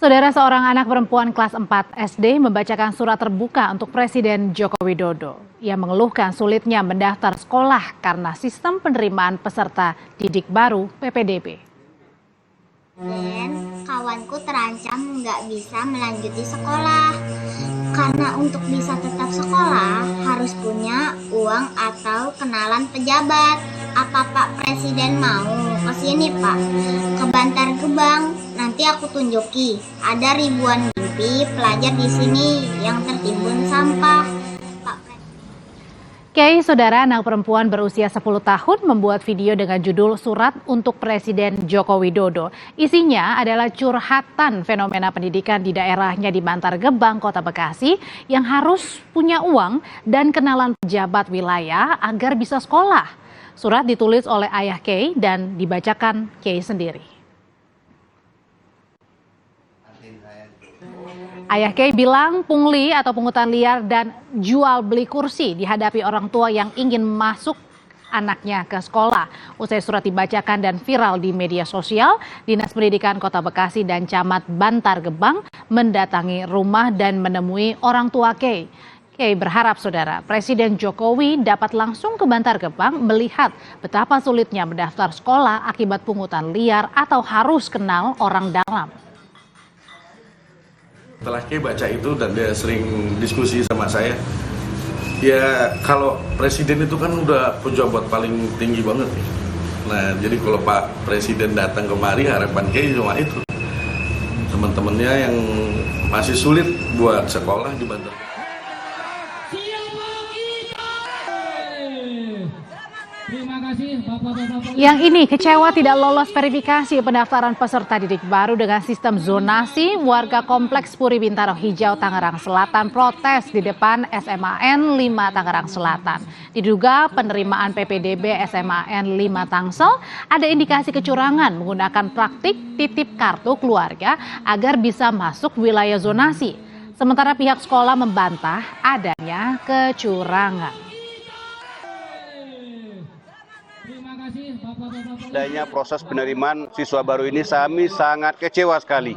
Saudara, seorang anak perempuan kelas 4 SD membacakan surat terbuka untuk Presiden Joko Widodo. Ia mengeluhkan sulitnya mendaftar sekolah karena sistem penerimaan peserta didik baru PPDB. Dan kawanku terancam nggak bisa melanjuti sekolah. Karena untuk bisa tetap sekolah harus punya uang atau kenalan pejabat. Apa Pak Presiden mau kesini Pak? Ke Bantar Gebang, nanti aku tunjuki. Ada ribuan mimpi pelajar di sini yang tertimbun sampah. Kay, saudara, anak perempuan berusia 10 tahun membuat video dengan judul Surat untuk Presiden Joko Widodo. Isinya adalah curhatan fenomena pendidikan di daerahnya di Bantar Gebang, Kota Bekasi, yang harus punya uang dan kenalan pejabat wilayah agar bisa sekolah. Surat ditulis oleh ayah Kay dan dibacakan Kay sendiri. Ayah Kay bilang pungli atau pungutan liar dan jual beli kursi dihadapi orang tua yang ingin masuk anaknya ke sekolah. Usai surat dibacakan dan viral di media sosial, Dinas Pendidikan Kota Bekasi dan Camat Bantar Gebang mendatangi rumah dan menemui orang tua Kay. Kay berharap, saudara, Presiden Jokowi dapat langsung ke Bantar Gebang melihat betapa sulitnya mendaftar sekolah akibat pungutan liar atau harus kenal orang dalam. Setelah Kay baca itu dan dia sering diskusi sama saya, ya kalau presiden itu kan udah pejabat paling tinggi banget nih. Nah jadi kalau Pak Presiden datang kemari, harapan Kay cuma itu. Teman-temannya yang masih sulit buat sekolah di Bantar. Yang ini kecewa tidak lolos verifikasi pendaftaran peserta didik baru dengan sistem zonasi. Warga Kompleks Puri Bintaro Hijau, Tangerang Selatan protes di depan SMAN 5 Tangerang Selatan. Diduga penerimaan PPDB SMAN 5 Tangsel ada indikasi kecurangan menggunakan praktik titip kartu keluarga agar bisa masuk wilayah zonasi. Sementara pihak sekolah membantah adanya kecurangan. Adanya proses penerimaan siswa baru ini kami sangat kecewa sekali.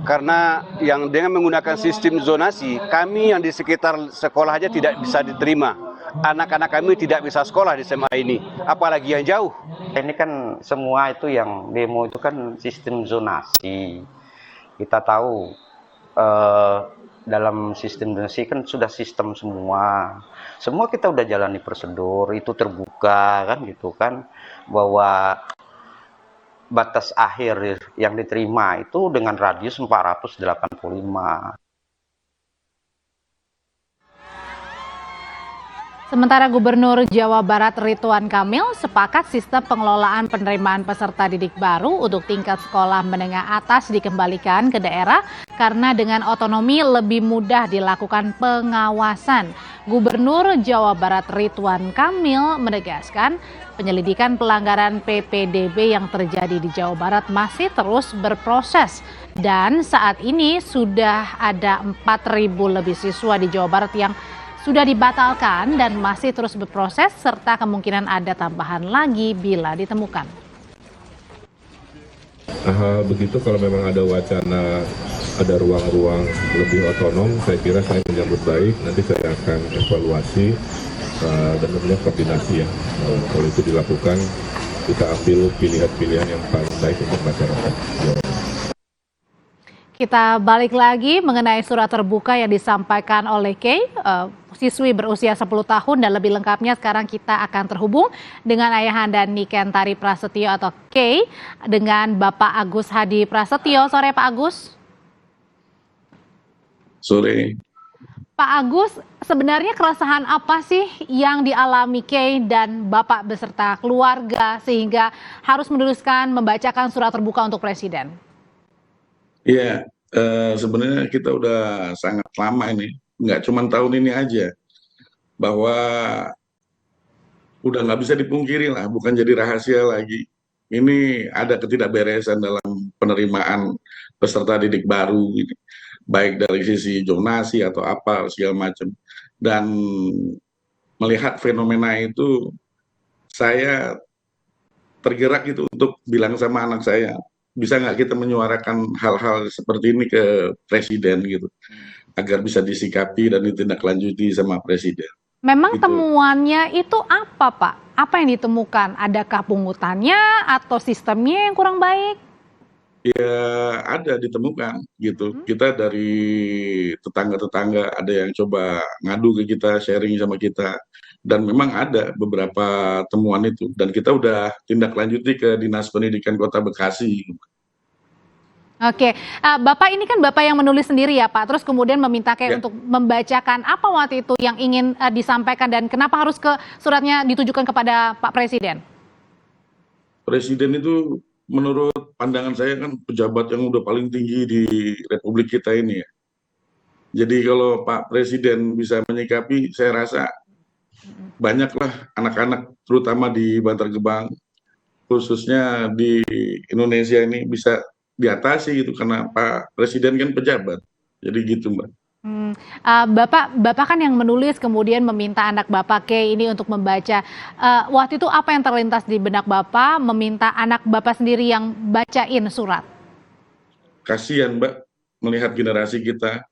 Karena yang dengan menggunakan sistem zonasi, kami yang di sekitar sekolah aja tidak bisa diterima. Anak-anak kami tidak bisa sekolah di SMA ini, apalagi yang jauh. Ini kan semua itu yang demo itu kan sistem zonasi. Kita tahu dalam sistem zonasi kan sudah sistem semua. Semua kita udah jalani prosedur, itu terbuka kan gitu kan, bahwa batas akhir yang diterima itu dengan radius 485. Sementara Gubernur Jawa Barat Ridwan Kamil sepakat sistem pengelolaan penerimaan peserta didik baru untuk tingkat sekolah menengah atas dikembalikan ke daerah karena dengan otonomi lebih mudah dilakukan pengawasan. Gubernur Jawa Barat Ridwan Kamil menegaskan penyelidikan pelanggaran PPDB yang terjadi di Jawa Barat masih terus berproses dan saat ini sudah ada 4.000 lebih siswa di Jawa Barat yang sudah dibatalkan dan masih terus berproses serta kemungkinan ada tambahan lagi bila ditemukan. Hal begitu kalau memang ada wacana, ada ruang-ruang lebih otonom, saya kira saya menyambut baik. Nanti saya akan evaluasi dan tentunya koordinasi ya. Kalau itu dilakukan, kita ambil pilihan-pilihan yang paling baik untuk masyarakat. Kita balik lagi mengenai surat terbuka yang disampaikan oleh Kay, siswi berusia 10 tahun dan lebih lengkapnya sekarang kita akan terhubung dengan ayahanda Niken Tari Prasetyo atau Kay dengan Bapak Agus Hadi Prasetyo. Sore Pak Agus. Sore. Pak Agus, sebenarnya keresahan apa sih yang dialami Kay dan Bapak beserta keluarga sehingga harus meneruskan membacakan surat terbuka untuk Presiden? Iya, sebenarnya kita udah sangat lama ini, nggak cuma tahun ini aja, bahwa udah nggak bisa dipungkiri lah, bukan jadi rahasia lagi. Ini ada ketidakberesan dalam penerimaan peserta didik baru, ini, baik dari sisi zonasi atau apa segala macam. Dan melihat fenomena itu, saya tergerak gitu untuk bilang sama anak saya, bisa nggak kita menyuarakan hal-hal seperti ini ke presiden gitu, agar bisa disikapi dan ditindaklanjuti sama presiden. Memang Gitu. temuannya itu apa, Pak? Apa yang ditemukan? Adakah pungutannya atau sistemnya yang kurang baik? Ya ada ditemukan gitu. Kita dari tetangga-tetangga ada yang coba ngadu ke kita, sharing sama kita, dan memang ada beberapa temuan itu. Dan kita udah tindak lanjuti ke Dinas Pendidikan Kota Bekasi. Oke, Bapak ini kan Bapak yang menulis sendiri ya Pak, terus kemudian meminta Ya. untuk membacakan apa waktu itu yang ingin disampaikan dan kenapa harus suratnya ditujukan kepada Pak Presiden? Presiden itu menurut pandangan saya kan pejabat yang udah paling tinggi di Republik kita ini ya. Jadi kalau Pak Presiden bisa menyikapi, saya rasa banyaklah anak-anak terutama di Bantar Gebang, khususnya di Indonesia ini bisa diatasi gitu, karena Pak Presiden kan pejabat. Jadi gitu, Mbak. Bapak kan yang menulis kemudian meminta anak Bapak Kay ini untuk membaca. Waktu itu apa yang terlintas di benak Bapak meminta anak Bapak sendiri yang bacain surat? Kasihan, Mbak, melihat generasi kita,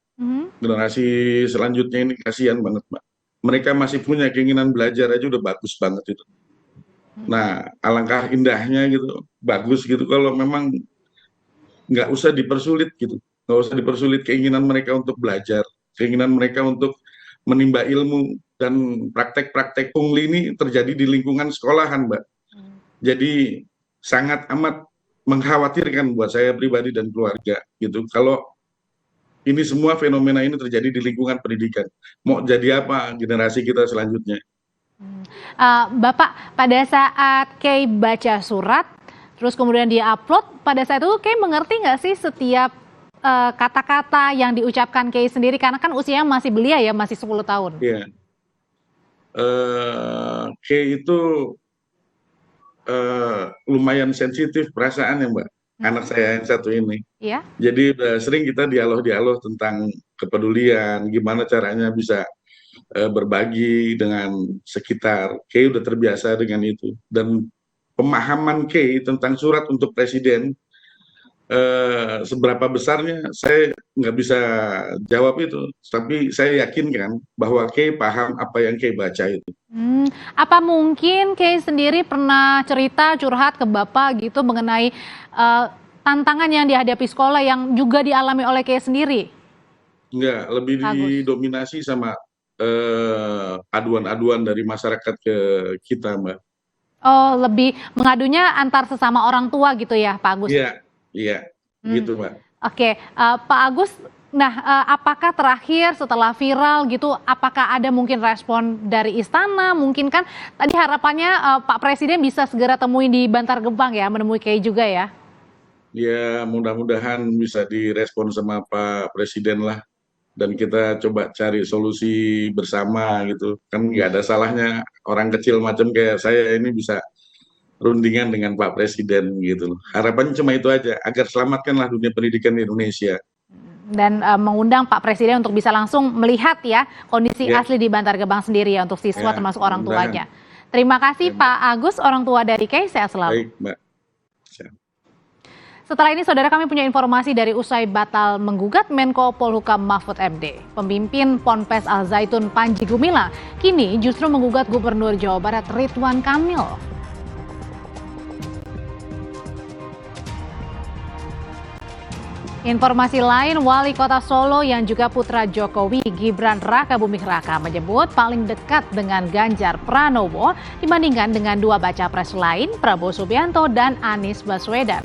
generasi selanjutnya ini kasihan banget, Mbak. Mereka masih punya keinginan belajar aja udah bagus banget itu. Nah, alangkah indahnya gitu, bagus gitu kalau memang nggak usah dipersulit gitu, nggak usah dipersulit keinginan mereka untuk belajar, keinginan mereka untuk menimba ilmu, dan praktek-praktek pungli ini terjadi di lingkungan sekolahan, Mbak. Jadi sangat amat mengkhawatirkan buat saya pribadi dan keluarga gitu, kalau ini semua fenomena ini terjadi di lingkungan pendidikan. Mau jadi apa generasi kita selanjutnya? Bapak pada saat Kay baca surat, terus kemudian dia upload, pada saat itu Kay mengerti nggak sih setiap kata-kata yang diucapkan Kay sendiri, karena kan usianya masih belia ya, masih 10 tahun. Iya. Kay itu lumayan sensitif perasaannya, Mbak. Anak saya yang satu ini. Iya. Jadi sering kita dialog-dialog tentang kepedulian, gimana caranya bisa berbagi dengan sekitar. Kay udah terbiasa dengan itu. Dan pemahaman Kay tentang surat untuk presiden, seberapa besarnya saya nggak bisa jawab itu, tapi saya yakinkan bahwa Kay paham apa yang Kay baca itu. Apa mungkin Kay sendiri pernah cerita curhat ke Bapak gitu mengenai tantangan yang dihadapi sekolah yang juga dialami oleh Kay sendiri? Enggak, lebih didominasi sama aduan-aduan dari masyarakat ke kita, Mbak. Oh, lebih mengadunya antar sesama orang tua gitu ya, Pak Agus? Iya, gitu, Mbak. Oke, Pak Agus, nah apakah terakhir setelah viral gitu, apakah ada mungkin respon dari istana? Mungkin kan tadi harapannya Pak Presiden bisa segera temuin di Bantar Gebang ya, menemui Kay juga ya? Ya, mudah-mudahan bisa direspon sama Pak Presiden lah. Dan kita coba cari solusi bersama gitu. Kan nggak ada salahnya orang kecil macam kayak saya ini bisa rundingan dengan Pak Presiden gitu loh. Harapannya cuma itu aja, agar selamatkanlah dunia pendidikan di Indonesia. Dan mengundang Pak Presiden untuk bisa langsung melihat ya kondisi asli di Bantar Gebang sendiri ya untuk siswa termasuk orang tuanya. Terima kasih Pak Agus, orang tua dari Kay, sehat selalu. Baik, Mbak. Setelah ini, saudara, kami punya informasi dari usai batal menggugat Menko Polhukam Mahfud MD. Pemimpin Ponpes Al Zaitun Panji Gumilang kini justru menggugat Gubernur Jawa Barat Ridwan Kamil. Informasi lain, Wali Kota Solo yang juga putra Jokowi, Gibran Rakabuming Raka, menyebut paling dekat dengan Ganjar Pranowo dibandingkan dengan dua baca pres lain, Prabowo Subianto dan Anies Baswedan.